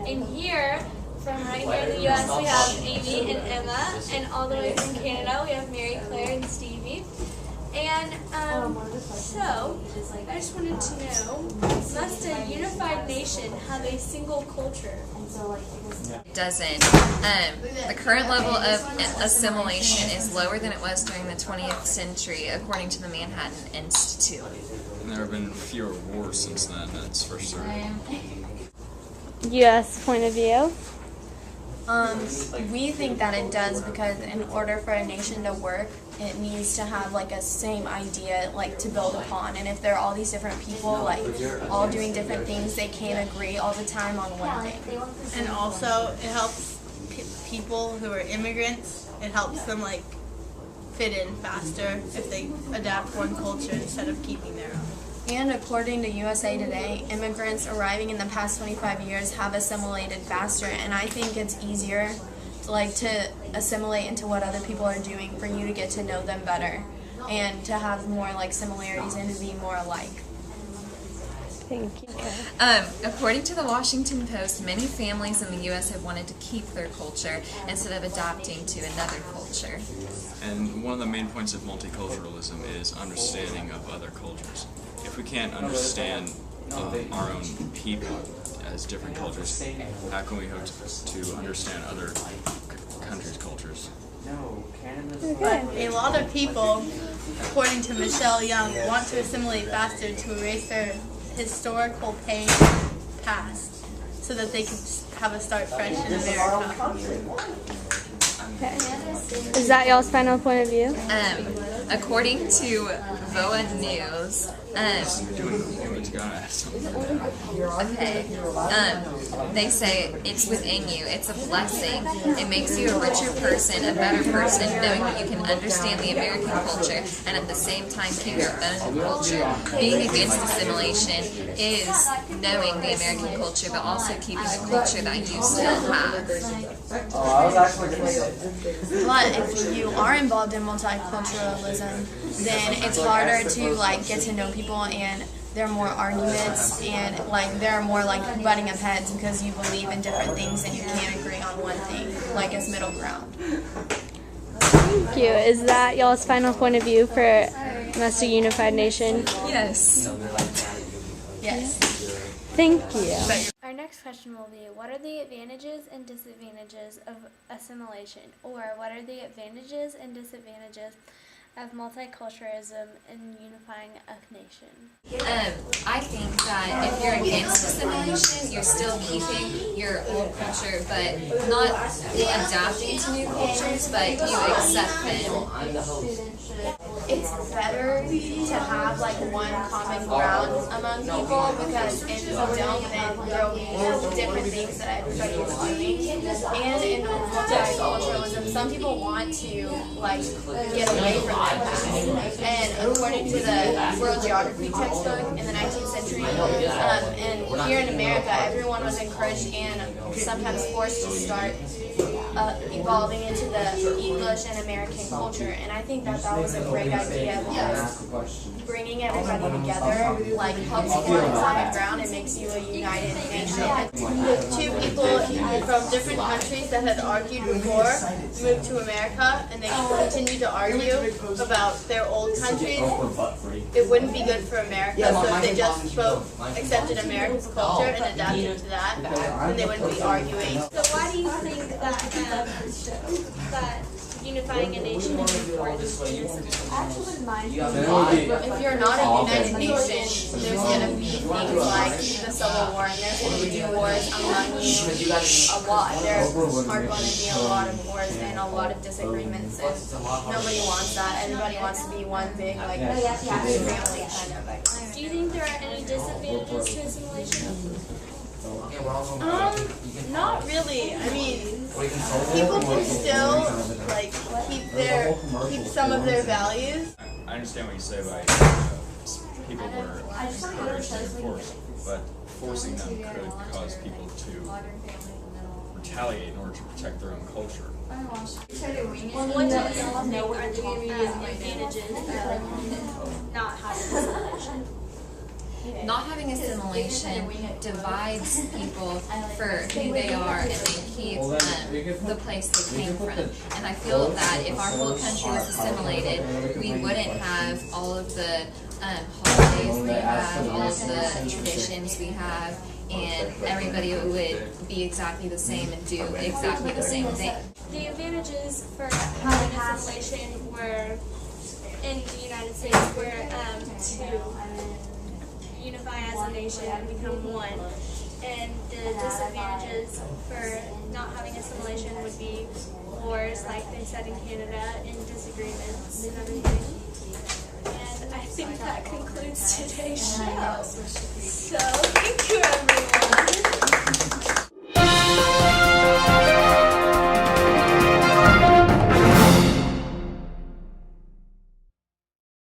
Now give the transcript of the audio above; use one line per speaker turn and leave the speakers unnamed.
And here, from right here in the U.S., we have Amy and Emma, and all the way from Canada, we have Mary Claire and Stevie. And so, I just wanted to know, must a unified nation have a single culture?
It doesn't. The current level of assimilation is lower than it was during the 20th century, according to the Manhattan Institute.
And there have been fewer wars since then, that's for sure.
U.S. point of view?
We think that it does because in order for a nation to work, it needs to have like a same idea like to build upon. And if there are all these different people like all doing different things, they can't agree all the time on one thing.
And also it helps people who are immigrants, it helps them like fit in faster if they adapt one culture instead of keeping their own.
And according to USA Today, immigrants arriving in the past 25 years have assimilated faster, and I think it's easier to assimilate into what other people are doing for you to get to know them better and to have more like similarities and to be more alike.
Thank you.
According to the Washington Post, many families in the U.S. have wanted to keep their culture instead of adapting to another culture.
And one of the main points of multiculturalism is understanding of other cultures. If we can't understand our own people as different cultures, how can we hope to understand other countries' cultures?
But a lot of people, according to Michelle Young, want to assimilate faster to erase their historical past so that they can have a start fresh in America.
Okay. Is that y'all's final point of view?
According to VOA News, they say it's within you. It's a blessing. It makes you a richer person, a better person, knowing that you can understand the American culture and at the same time keep your own culture. Being against assimilation is knowing the American culture, but also keeping the culture that you still have.
But if you are involved in multiculturalism, then it's harder to get to know people, and there are more arguments, and there are more butting of heads because you believe in different things and you can't agree on one thing, as middle ground.
Thank you. Is that y'all's final point of view for must a unified nation?
Yes.
Yes.
Thank you. Our next question will be, what are the advantages and disadvantages of assimilation? Or what are the advantages and disadvantages of multiculturalism in unifying a nation?
I think that if you're against assimilation, you're still keeping your old culture, but not adapting to new cultures, but you accept them.
It's better to have one common ground among people, because if you don't, then there will be different things that everybody is doing. And in multiculturalism, some people want to get away from that past. And according to the World Geography textbook in the 19th century, and here in America, everyone was encouraged and sometimes forced to start evolving into the English and American culture, and I think that was a great idea, because bringing everybody together helps you find common ground and makes you a united nation.
Two people from different countries that had argued before moved to America, and they continued to argue about their old countries. It wouldn't be good for America, so if they just both accepted America's culture and adapted to that, then they wouldn't be arguing.
So why do you think that unifying a nation is important?
If you're not a united nation, there's going to be things like the Civil War, and there's going to be wars among you a lot. There are going to be a lot of wars and a lot of disagreements, and nobody wants that. Everybody wants to be one big, family kind of.
Do you think there are any disadvantages to assimilation?
Not really. I mean, people can still keep some of their values.
I understand what you say by people were encouraged to enforce, but forcing them could cause people to retaliate in order to protect their own culture.
Well, what do you think are the advantages of not having assimilation?
not having assimilation divides people for who they are, and they keep the place they came from. And I feel that if our whole country was assimilated, we wouldn't have all of the holidays we have, all of the traditions we have, and everybody would be exactly the same and do exactly the same thing.
The advantages for having assimilation were, in the United States, were to unify as a nation and become one. And the disadvantages for not having assimilation would be wars, like they said in Canada, and disagreements and everything. And I think that concludes today's show. So, thank you everyone.